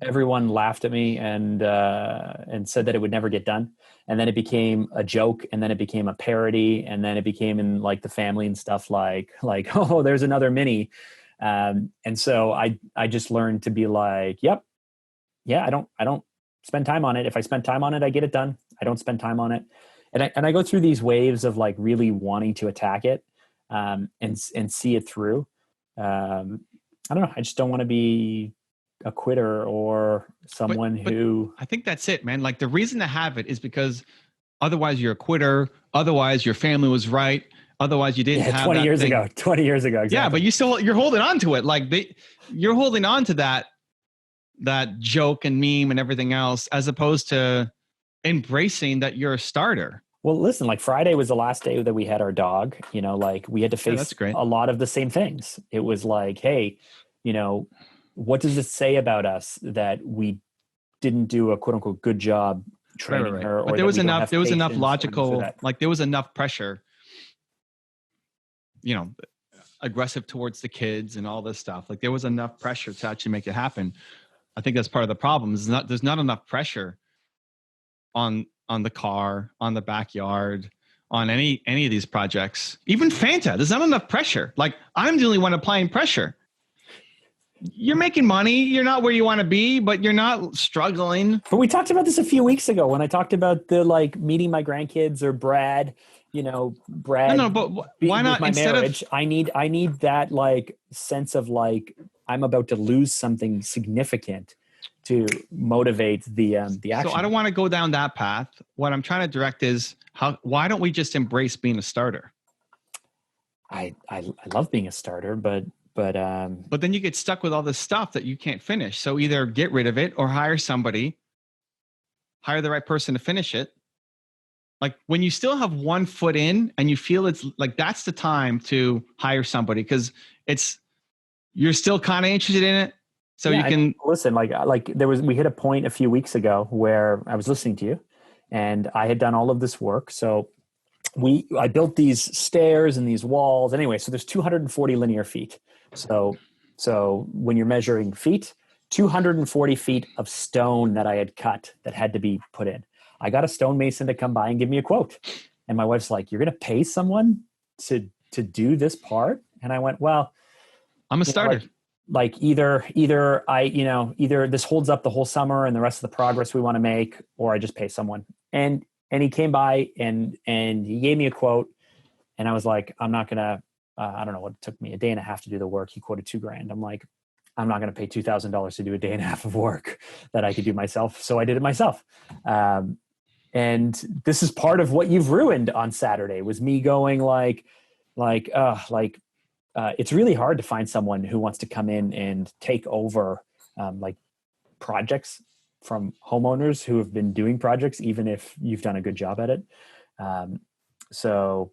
everyone laughed at me and said that it would never get done. And then it became a joke, and then it became a parody, and then it became in like the family and stuff like, oh, there's another Mini. And so I just learned to be like, yep. Yeah, I don't spend time on it. If I spend time on it, I get it done. I don't spend time on it. And I go through these waves of like really wanting to attack it and see it through. I don't know. I just don't want to be a quitter or someone who... I think that's it, man. Like the reason to have it is because otherwise you're a quitter. Otherwise your family was right. Otherwise you didn't have 20 years ago. Exactly. Yeah, but you're holding on to it. Like you're holding on to that joke and meme and everything else, as opposed to embracing that you're a starter. Well, listen, like Friday was the last day that we had our dog, like we had to face a lot of the same things. It was like, hey, what does it say about us that we didn't do a quote unquote good job training her? But there was enough logical, like there was enough pressure, aggressive towards the kids and all this stuff. Like there was enough pressure to actually make it happen. I think that's part of the problem. There's not enough pressure on the car, on the backyard, on any of these projects. Even Fanta, there's not enough pressure. Like I'm the only one applying pressure. You're making money. You're not where you want to be, but you're not struggling. But we talked about this a few weeks ago when I talked about the like meeting my grandkids or Brad. Brad. No, but why not my marriage? I need that like sense of like I'm about to lose something significant. motivate the action. So I don't want to go down that path. What I'm trying to direct is why don't we just embrace being a starter? I love being a starter, but then you get stuck with all this stuff that you can't finish. So either get rid of it or hire somebody, hire the right person to finish it. Like when you still have one foot in and you feel it's like, that's the time to hire somebody because you're still kind of interested in it. So you can listen, we hit a point a few weeks ago where I was listening to you and I had done all of this work. So I built these stairs and these walls. Anyway, so there's 240 linear feet. So when you're measuring feet, 240 feet of stone that I had cut that had to be put in. I got a stonemason to come by and give me a quote. And my wife's like, "You're going to pay someone to do this part?" And I went, "Well, I'm a starter." Like either this holds up the whole summer and the rest of the progress we want to make, or I just pay someone. And he came by and he gave me a quote and I was like, I'm not going to, I don't know what it took me a day and a half to do the work. He quoted $2,000. I'm like, I'm not going to pay $2,000 to do a day and a half of work that I could do myself. So I did it myself. And this is part of what you've ruined on Saturday was me going it's really hard to find someone who wants to come in and take over projects from homeowners who have been doing projects, even if you've done a good job at it. So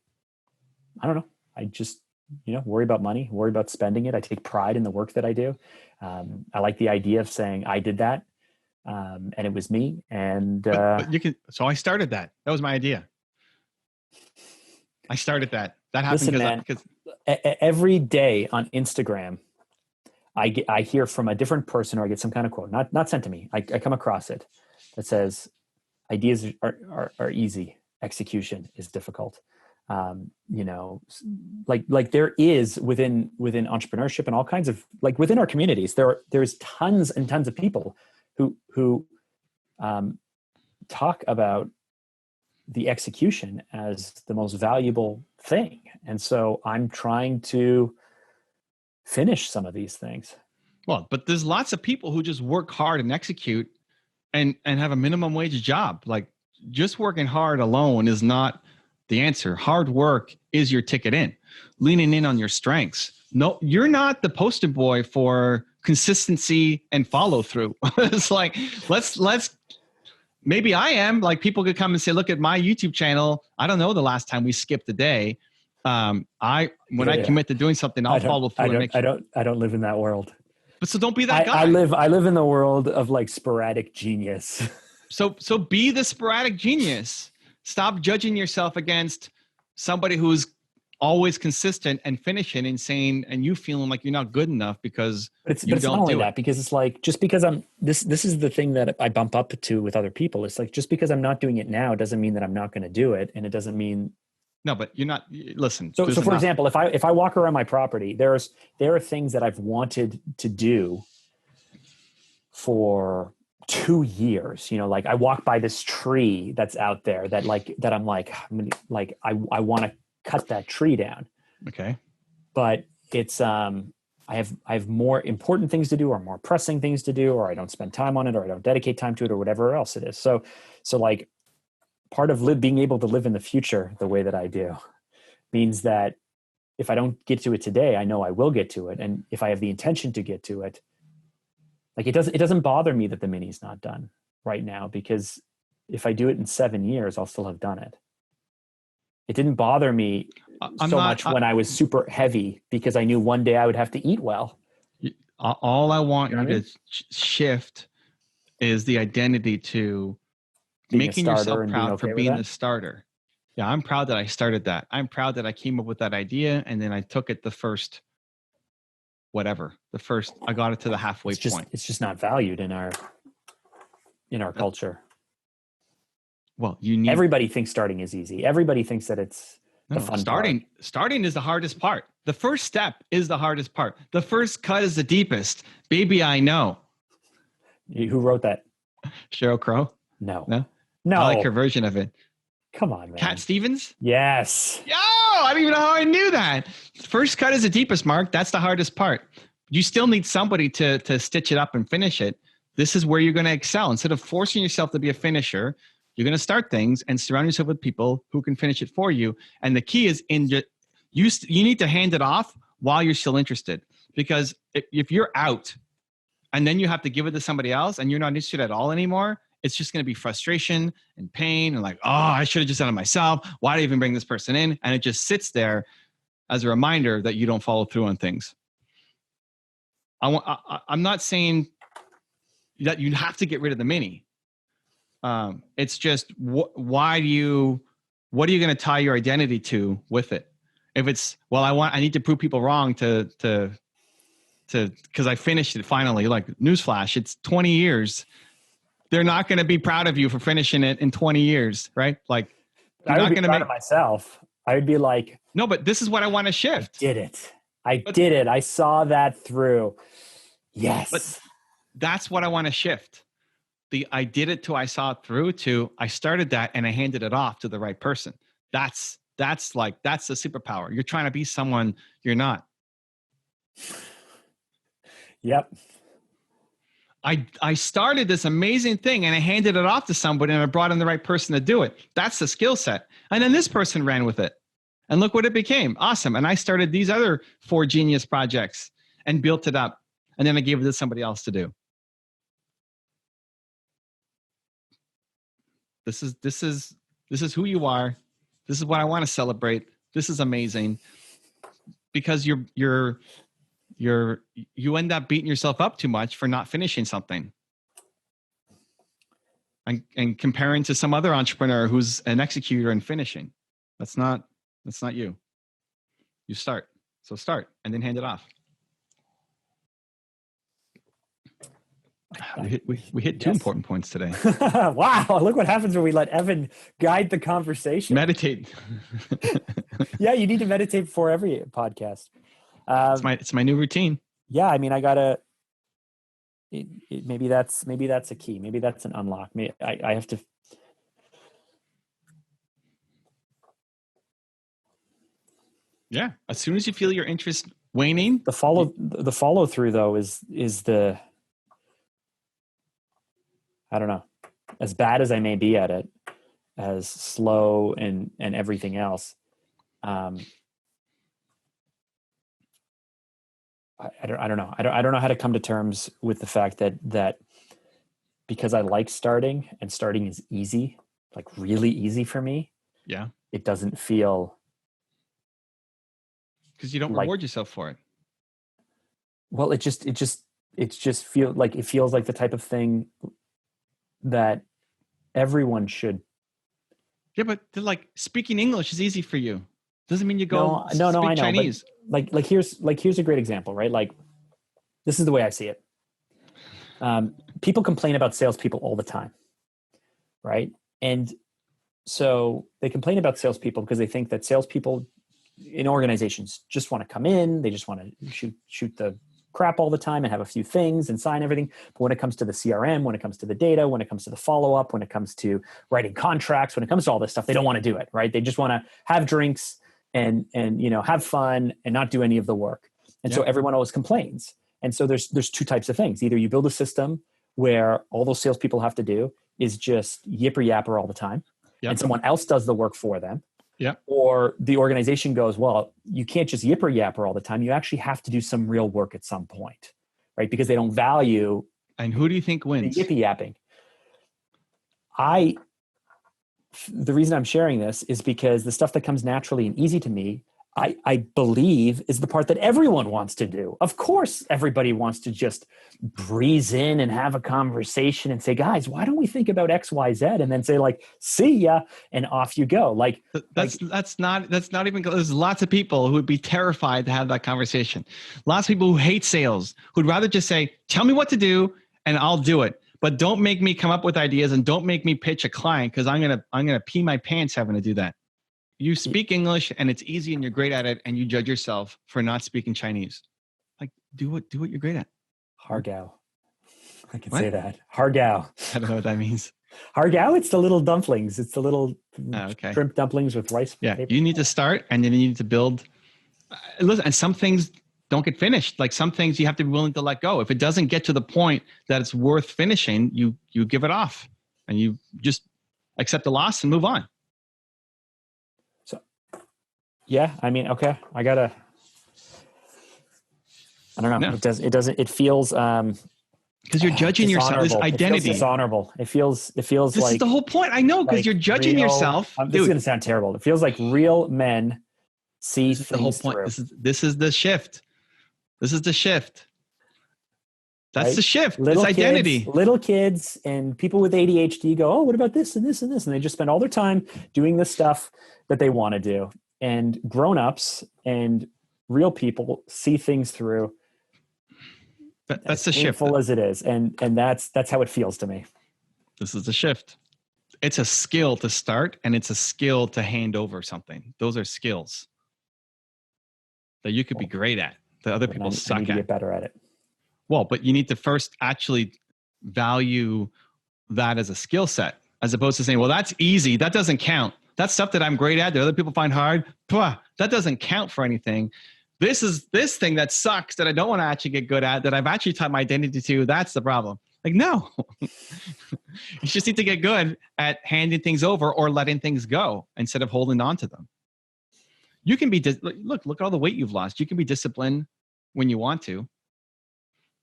I don't know. I just, worry about money, worry about spending it. I take pride in the work that I do. I like the idea of saying I did that. And it was me. And so I started that. That was my idea. I started that. That happened because every day on Instagram, I hear from a different person or I get some kind of quote, not sent to me. I come across it that says ideas are easy. Execution is difficult. Like there is within entrepreneurship and all kinds of within our communities, there's tons and tons of people who talk about the execution as the most valuable thing. And so I'm trying to finish some of these things. Well, but there's lots of people who just work hard and execute and have a minimum wage job. Like just working hard alone is not the answer. Hard work is your ticket in. Leaning in on your strengths. No, you're not the poster boy for consistency and follow through. It's like, let's maybe I am. Like people could come and say, look at my YouTube channel. I don't know the last time we skipped a day. I commit to doing something, I'll follow through. I don't live in that world. But so don't be that guy. I live in the world of sporadic genius. So be the sporadic genius. Stop judging yourself against somebody who's always consistent and finishing and saying, and you feeling like you're not good enough because it's not only that, because it's like, just because this is the thing that I bump up to with other people. It's like, just because I'm not doing it now doesn't mean that I'm not going to do it. And it doesn't mean. No, but you're not, listen. So for example, if I walk around my property, there are things that I've wanted to do for 2 years, I walk by this tree that's out there that I'm like, I want to cut that tree down. Okay. But it's, I have more important things to do or more pressing things to do, or I don't spend time on it, or I don't dedicate time to it, or whatever else it is. So part of being able to live in the future the way that I do means that if I don't get to it today, I know I will get to it. And if I have the intention to get to it, it doesn't bother me that the mini's not done right now, because if I do it in 7 years, I'll still have done it. It didn't bother me much when I was super heavy, because I knew one day I would have to eat well. All I want you to shift is the identity to making yourself proud for being the starter. Yeah, I'm proud that I started that. I'm proud that I came up with that idea and then I took it I got it to the halfway point. It's just not valued in our culture. Well, everybody thinks starting is easy. Everybody thinks that it's the fun starting. part. Starting is the hardest part. The first step is the hardest part. The first cut is the deepest. Baby, I know. Who wrote that? Sheryl Crow? No. I like her version of it. Come on, man. Cat Stevens? Yes. Yo, I don't even know how I knew that. First cut is the deepest, Mark. That's the hardest part. You still need somebody to stitch it up and finish it. This is where you're going to excel. Instead of forcing yourself to be a finisher, you're going to start things and surround yourself with people who can finish it for you. And the key is you need to hand it off while you're still interested. Because if you're out and then you have to give it to somebody else and you're not interested at all anymore, it's just going to be frustration and pain and like, oh, I should have just done it myself. Why did I even bring this person in? And it just sits there as a reminder that you don't follow through on things. I'm not saying that you have to get rid of the mini. It's just what are you going to tie your identity to with it? If it's, well, I need to prove people wrong because I finished it finally. Like, newsflash, it's 20 years. They're not going to be proud of you for finishing it in 20 years, right? Like, I would be proud of myself. I would be like, no, but this is what I want to shift. I did it. I saw that through. Yes. But that's what I want to shift. I did it to I saw it through to I started that and I handed it off to the right person. That's the superpower. You're trying to be someone you're not. Yep. I started this amazing thing and I handed it off to somebody and I brought in the right person to do it. That's the skill set. And then this person ran with it. And look what it became. Awesome. And I started these other 4 genius projects and built it up. And then I gave it to somebody else to do. This is who you are. This is what I want to celebrate. This is amazing. Because you end up beating yourself up too much for not finishing something. And comparing to some other entrepreneur who's an executor and finishing. That's not you. You start. So start and then hand it off. We hit 2 important points today. Wow. Look what happens when we let Evan guide the conversation. Meditate. Yeah, you need to meditate before every podcast. It's my new routine. Yeah, I mean, I gotta. Maybe that's a key. Maybe that's an unlock. I have to. Yeah, as soon as you feel your interest waning, the follow through though is the. I don't know. As bad as I may be at it, as slow and everything else. I don't know. I don't know how to come to terms with the fact that because I like starting and starting is easy, like really easy for me. Yeah. It doesn't feel. Because you don't reward yourself for it. Well, it just feels like the type of thing that everyone should. Yeah, but like speaking English is easy for you. Doesn't mean you go no, speak I know, Chinese. But here's a great example, right? Like, this is the way I see it. People complain about salespeople all the time, right? And so they complain about salespeople because they think that salespeople in organizations just want to come in, they just want to shoot the crap all the time and have a few things and sign everything. But when it comes to the CRM, when it comes to the data, when it comes to the follow-up, when it comes to writing contracts, when it comes to all this stuff, they don't want to do it, right? They just want to have drinks and have fun and not do any of the work. And so everyone always complains. And so there's 2 types of things. Either you build a system where all those salespeople have to do is just yipper yapper all the time, and someone else does the work for them. Yeah. Or the organization goes, well, you can't just yipper yapper all the time. You actually have to do some real work at some point, right? Because they don't value. And who do you think wins? The yippy yapping. The reason I'm sharing this is because the stuff that comes naturally and easy to me, I believe is the part that everyone wants to do. Of course, everybody wants to just breeze in and have a conversation and say, guys, why don't we think about X, Y, Z? And then say like, see ya, and off you go. Like that's not even, there's lots of people who would be terrified to have that conversation. Lots of people who hate sales, who'd rather just say, tell me what to do and I'll do it. But don't make me come up with ideas and don't make me pitch a client because I'm gonna pee my pants having to do that. You speak English and it's easy and you're great at it, and you judge yourself for not speaking Chinese. Like, do what you're great at. Hargao. I can say that. Hargao. I don't know what that means. Hargao, it's the little dumplings. It's the little shrimp dumplings with rice. Yeah, paper. you need to start and then you need to build. Listen, and some things don't get finished. Like some things you have to be willing to let go. If it doesn't get to the point that it's worth finishing, you give it off and you just accept the loss and move on. So, yeah, I mean, okay, I don't know. No. It feels, because you're judging yourself. This identity. It feels dishonorable. It feels this like. This is the whole point. I know, because like you're judging yourself. This is going to sound terrible. It feels like real men see things the whole point. Through. This is the shift. This is the shift. That's right? The shift. Little it's identity. Little kids and people with ADHD go, oh, what about this and this and this? And they just spend all their time doing the stuff that they want to do. And grown-ups and real people see things through. That's the shift. Painful as it is. And that's how it feels to me. This is the shift. It's a skill to start, and it's a skill to hand over something. Those are skills that you could be great at, that other people suck I need to get better at it. Well, but you need to first actually value that as a skill set, as opposed to saying, well, that's easy. That doesn't count. That's stuff that I'm great at that other people find hard. That doesn't count for anything. This is this thing that sucks that I don't want to actually get good at, that I've actually tied my identity to. That's the problem. Like, no, you just need to get good at handing things over or letting things go instead of holding on to them. You can be, look at all the weight you've lost. You can be disciplined when you want to,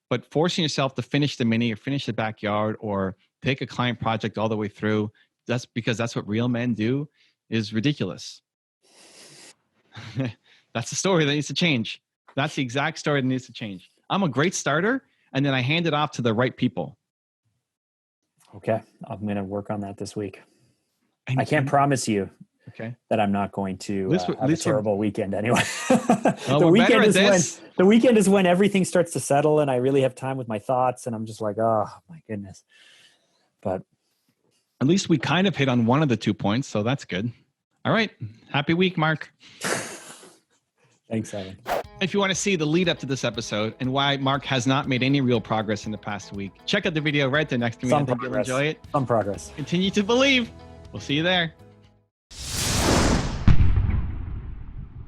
but forcing yourself to finish the mini or finish the backyard or take a client project all the way through, that's because that's what real men do, is ridiculous. That's the story that needs to change. That's the exact story that needs to change. I'm a great starter, and then I hand it off to the right people. Okay. I'm going to work on that this week. I can't promise you that I'm not going to have a terrible weekend anyway. The weekend is when everything starts to settle and I really have time with my thoughts and I'm just like, oh my goodness. But at least we kind of hit on one of the 2 points, so that's good. All right. Happy week, Mark. Thanks, Evan. If you want to see the lead up to this episode and why Mark has not made any real progress in the past week, check out the video right there next to me. I think you'll enjoy it. Some progress. Continue to believe. We'll see you there.